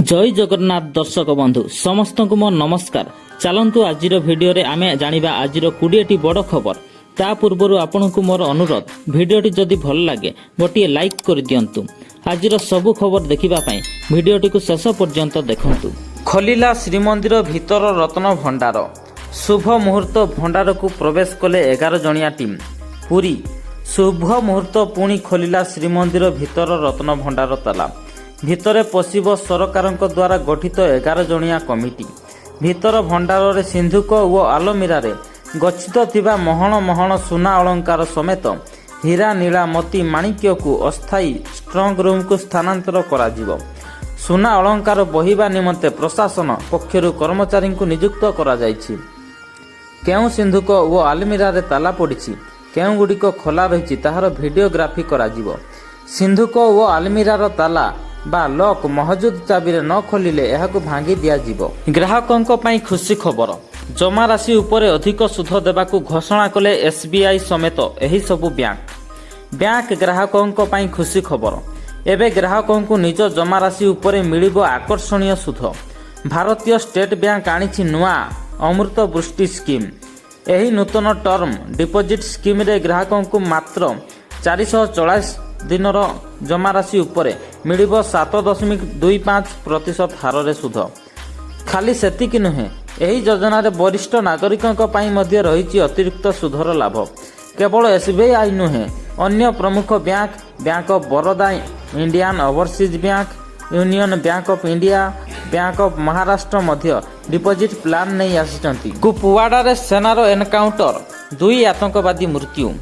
जय जगन्नाथ दर्शक बंधु समस्त को मोर नमस्कार। चलतु आज भिडियो आमे जानिबा आज 20टी बड़ खबर। ता पूर्व आपन को मोर अनुरोध भिडियोटी जदि भल लगे गोटे लाइक कर दियंतु। आज सबु खबर देखिबा पई भिडियोटी को शेष पर्यंत देखंतु। खोलिला श्रीमंदिर भीतर रत्न भंडार। शुभ मुहूर्त भंडार को प्रवेश कले 11 जणिया टीम। पुरी शुभ मुहूर्त पुणी खोलिला श्रीमंदिर भीतर रत्न भंडार ताला। भितरे पशिब सरकारक द्वारा गठित 11 जणिया कमिटी। भितर भंडार रे सिंधुक और आलमीरा रे गच्छित थिबा महण महण सुना अलंकार समेत हीरा नीला मोती माणिक्य को अस्थायी स्ट्रंग रूम को स्थानांतर करा जिवो। सुना अलंकार बहिबा निमंते प्रशासन पक्षरु कर्मचारी को नियुक्त करा जायछि। केउ सिंधुक और आलमीरा रे ताला पड़िछि, केउ गुडिक खोला रहिछि ताहार वीडियोग्राफी करा जिवो। सिंधुक और आलमीरार ताला बा लॉक महजूद चाबी रे न खोलिले एहाकु भांगी दिया जिवो। ग्राहकंक पई खुशी खबर। जमा राशि उपरे अधिक सुध देबाकु घोषणा कले एसबीआई समेत एही सबु बैंक ग्राहकंक पई खुशी खबर। एबे ग्राहकंकु निज जमा राशि उपरे मिलिबो आकर्षणीय सुध। भारतीय स्टेट बैंक आनिछि नुआ अमृत वृष्टि स्कीम। एही नूतन टर्म डिपोजिट स्कीम रे ग्राहकंकु मात्र 444 दिनर जमा राशि उपरे मिलिबो 7.25% हार रे सुध। खाली सेतिक नुहे, एही योजना रे वरिष्ठ नागरिकंक पई मध्ये रहिछि अतिरिक्त सुधर लाभ। केवल एसबीआई नुहे, अन्य प्रमुख bank of Baroda, Indian overseas bank, union bank of India, bank of Maharashtra Madhya deposit plan नहीं आसिचंती। कुपवाड़ा रे सेनार एनकाउंटर, 2 आतंकवादी मृत्यु।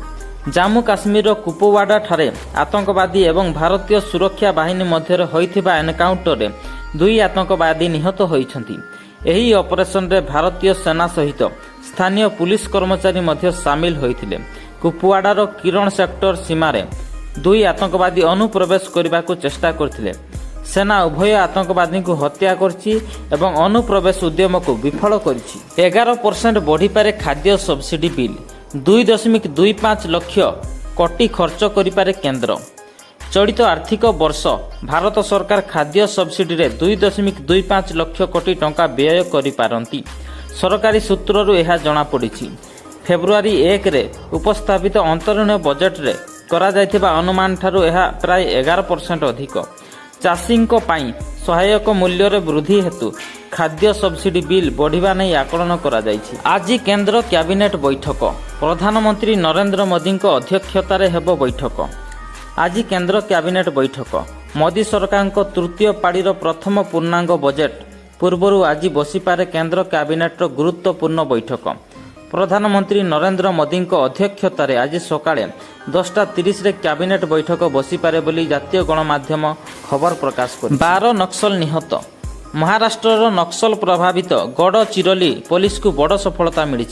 जम्मू काश्मीर कुपवाड़ा ठारे आतंकवादी एवं भारतीय सुरक्षा बाहिनी मध्य होइथिबा एनकाउंटर रे 2 आतंकवादी निहत होइछंती। एही ऑपरेशन रे भारतीय सेना सहित स्थानीय पुलिस कर्मचारी मध्य शामिल होइथिले। कुपवाड़ार किरण सेक्टर सीमा रे 2 आतंकवादी अनुप्रवेश करने को चेष्टा करथिले। सेना उभय आतंकवादी को हत्या करछि एवं अनुप्रवेश उद्यम को विफल करछि। 11% बढ़ी पारे खाद्य सब्सिडी बिल। 2.25 लाख कोटी खर्च करिपारे केंद्र। चलित आर्थिक वर्ष भारत सरकार खाद्य सब्सिडी रे 2.25 लाख कोटी टंका व्यय करिपारंती। सरकारी सूत्ररु एहा जणा पड़िछि। फेब्रुआरी 1 रे उपस्थापित अंतरीण बजेट रे करा जायथिबा अनुमान ठारू एहा प्राय 11% अधिक। चाषींक पाई सहायक मूल्य रे वृद्धि हेतु खाद्य सब्सिडी बिल बढ़िबा नै आकलन करा जायछि। आज केंद्र कैबिनेट बैठक। प्रधानमंत्री नरेंद्र मोदी अध्यक्षतार हेबो बैठक। आज केंद्र कैबिनेट बैठक। मोदी सरकार तृतीय पाड़ीर प्रथम पूर्णांग बजेट पूर्वर आज बसिपारे केंद्र कैबिनेट गुरुत्वपूर्ण बैठक। प्रधानमंत्री नरेंद्र मोदी अध्यक्षतार आज सकाळे 10:30 रे कैबिनेट बैठक बसिपारे बोली जातीय गणमाध्यम खबर प्रकाश कर। 12 नक्सल निहत। महाराष्ट्रर नक्सल प्रभावित गड़चिरोली पुलिस को बड़ सफलता मिली।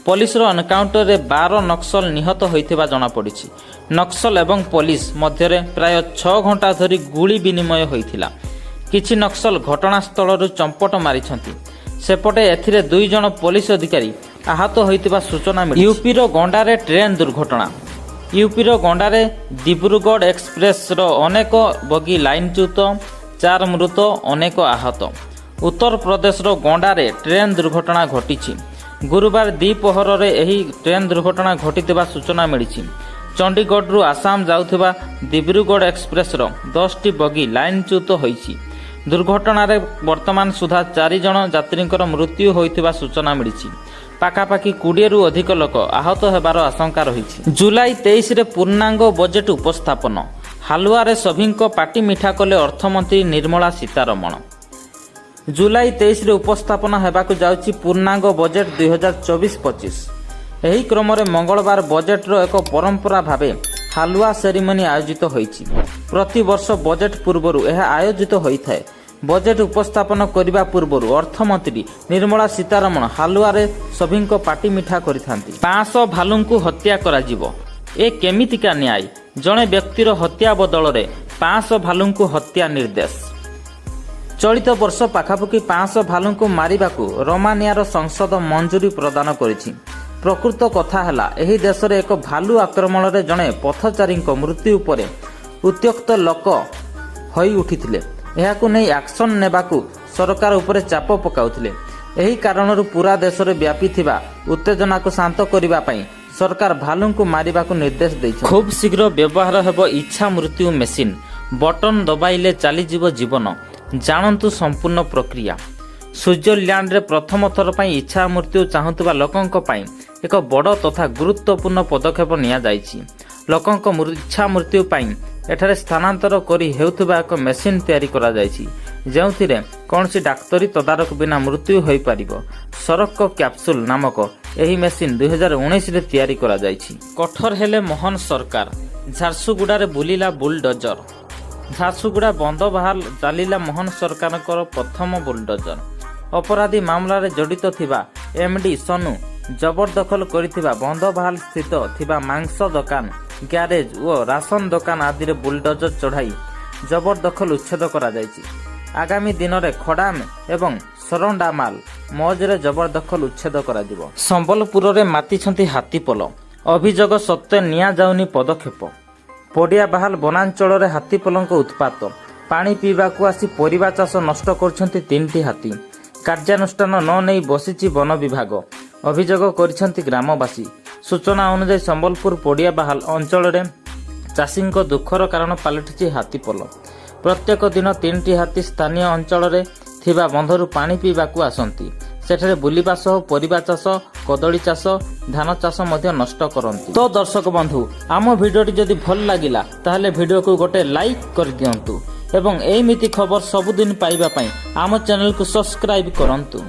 पुलिसर एनकाउंटर रे 12 नक्सल निहत होइथिबा जणा पड़िछि। नक्सल एवं पुलिस मध्य प्राय 6 घंटा धरी गुली विनिमय होइथिला। किछि नक्सल घटनास्थल चंपट मारिछंती। सेपटे एथिरे 2 जण पुलिस अधिकारी आहत होइथिबा सूचना मिली। यूपीर गोंडारे ट्रेन दुर्घटना। यूपीर गोंडारे डिब्रुगढ़ एक्सप्रेस रो अनेक बगी लाइनच्युत, 4 मृत, अनेक आहत। उत्तर प्रदेश रो गोंडारे ट्रेन दुर्घटना घटिछि। गुरुवार द्विपहर रे एही ट्रेन दुर्घटना घटिथिबा सूचना मिली। चंडीगढ़ रु आसाम जाउथिबा डिब्रुगढ़ एक्सप्रेस रो 10टी बगी लाइनच्युत होइछि। दुर्घटना रे वर्तमान सुधा 4 जण यात्रींकर मृत्यु होइथिबा सूचना मिली। पाखापाखि 20 रु अधिक लोक आहत हेबार आशंका रहिछि। जुलाई 23 रे पूर्णांग बजेट उपस्थापन। हालुआरे सभींक पाटी मिठा कले अर्थमंत्री निर्मला सीतारमण। जुलाई 23 रे उपस्थापन हेबाकु जाउछि पूर्णांग बजेट 2024-25। एही क्रम रे मंगलवार बजेट रो एक परंपरा भाबे हालुआ सेरिमनी आयोजित होइछि। प्रति वर्ष बजेट पूर्वरु एहा आयोजित होइथाय। बजेट उपस्थापन करने पूर्व अर्थमंत्री निर्मला सीतारमण हालुआरे सभींक पाटी मिठा करिथांती। 500 भालुंकु हत्या कराजिवो। ए केमितिका न्याय? जणे व्यक्तिर हत्या बदल रे 500 भालुंकु हत्या निर्देश। चलित वर्ष पाखापाखि 500 भालुंकु मारिबाकु रोमानियार संसद मंजूरी प्रदान करिछि। प्रकृत कथा हैला एही देश रे एक भालु आक्रमण रे जणे पथचारींक मृत्यु उपरे उत्त्यक्त लोक होई उठिथिले ଏହାକୁ ନେଇ ଆକ୍ସନ ନେବାକୁ ସରକାର ଉପରେ ଚାପ ପକାଉଥିଲେ। ଏହି କାରଣରୁ ପୁରା ଦେଶରେ ବ୍ୟାପିଥିବା ଉତ୍ତେଜନାକୁ ଶାନ୍ତ କରିବା ପାଇଁ ସରକାର ଭାଲୁଙ୍କୁ ମାରିବାକୁ ନିର୍ଦ୍ଦେଶ ଦେଇଛନ୍ତି। ଖୁବ୍ ଶୀଘ୍ର ବ୍ୟବହାର ହେବ ଇଚ୍ଛା ମୃତ୍ୟୁ ମେସିନ୍। ବଟନ୍ ଦବାଇଲେ ଚାଲିଯିବ ଜୀବନ। ଜାଣନ୍ତୁ ସମ୍ପୂର୍ଣ୍ଣ ପ୍ରକ୍ରିୟା। ସୁଇଜରଲ୍ୟାଣ୍ଡରେ ପ୍ରଥମ ଥର ପାଇଁ ଇଚ୍ଛା ମୃତ୍ୟୁ ଚାହୁଁଥିବା ଲୋକଙ୍କ ପାଇଁ ଏକ ବଡ଼ ତଥା ଗୁରୁତ୍ୱପୂର୍ଣ୍ଣ ପଦକ୍ଷେପ ନିଆଯାଇଛି। ଲୋକଙ୍କ ଇଚ୍ଛା ମୃତ୍ୟୁ ପାଇଁ ଏଠାରେ ସ୍ଥାନାନ୍ତର କରି ହେଉଥିବା ଏକ ମେସିନ୍ ତିଆରି କରାଯାଇଛି, ଯେଉଁଥିରେ କୌଣସି ଡାକ୍ତରୀ ତଦାରଖ ବିନା ମୃତ୍ୟୁ ହୋଇପାରିବ। ସରକ କ୍ୟାପସୁଲ ନାମକ ଏହି ମେସିନ୍ 2019ରେ ତିଆରି କରାଯାଇଛି। କଠୋର ହେଲେ ମୋହନ ସରକାର। ଝାରସୁଗୁଡ଼ାରେ ବୁଲିଲା ବୁଲଡୋଜର। ଝାରସୁଗୁଡ଼ା ବନ୍ଦ ବାହାର ଚାଲିଲା ମୋହନ ସରକାରଙ୍କର ପ୍ରଥମ ବୁଲଡୋଜର। ଅପରାଧୀ ମାମଲାରେ ଜଡ଼ିତ ଥିବା ଏମ୍ଡି ସୋନୁ ଜବରଦଖଲ କରିଥିବା ବନ୍ଧବାହାଲ ସ୍ଥିତ ଥିବା ମାଂସ ଦୋକାନ, ଗ୍ୟାରେଜ ଓ ରାସନ ଦୋକାନ ଆଦିରେ ବୁଲଡୋଜର ଚଢ଼ାଇ ଜବରଦଖଲ ଉଚ୍ଛେଦ କରାଯାଇଛି। ଆଗାମୀ ଦିନରେ ଖଡାମ ଏବଂ ସରଣ୍ଡାମାଲ ମୌଜରେ ଜବରଦଖଲ ଉଚ୍ଛେଦ କରାଯିବ। ସମ୍ବଲପୁରରେ ମାତିଛନ୍ତି ହାତୀପଲ। ଅଭିଯୋଗ ସତ୍ତ୍ୱେ ନିଆଯାଉନି ପଦକ୍ଷେପ। ପଡ଼ିଆବାହାଲ ବନାଞ୍ଚଳରେ ହାତୀପଲଙ୍କ ଉତ୍ପାତ। ପାଣି ପିଇବାକୁ ଆସି ପରିବା ଚାଷ ନଷ୍ଟ କରୁଛନ୍ତି 3ଟି ହାତୀ। କାର୍ଯ୍ୟାନୁଷ୍ଠାନ ନ ନେଇ ବସିଛି ବନ ବିଭାଗ, ଅଭିଯୋଗ କରିଛନ୍ତି ଗ୍ରାମବାସୀ। ସୂଚନା ଅନୁଯାୟୀ ସମ୍ବଲପୁର ପଡ଼ିଆବାହାଲ ଅଞ୍ଚଳରେ ଚାଷୀଙ୍କ ଦୁଃଖର କାରଣ ପାଲଟିଛି ହାତୀପଲ। ପ୍ରତ୍ୟେକ ଦିନ 3ଟି ହାତୀ ସ୍ଥାନୀୟ ଅଞ୍ଚଳରେ ଥିବା ବନ୍ଧରୁ ପାଣି ପିଇବାକୁ ଆସନ୍ତି। ସେଠାରେ ବୁଲିବା ସହ ପରିବା ଚାଷ, କଦଳୀ ଚାଷ, ଧାନ ଚାଷ ମଧ୍ୟ ନଷ୍ଟ କରନ୍ତି। ତ ଦର୍ଶକ ବନ୍ଧୁ, ଆମ ଭିଡ଼ିଓଟି ଯଦି ଭଲ ଲାଗିଲା ତାହେଲେ ଭିଡ଼ିଓକୁ ଗୋଟେ ଲାଇକ୍ କରିଦିଅନ୍ତୁ ଏବଂ ଏମିତି ଖବର ସବୁଦିନ ପାଇବା ପାଇଁ ଆମ ଚ୍ୟାନେଲକୁ ସବସ୍କ୍ରାଇବ୍ କରନ୍ତୁ।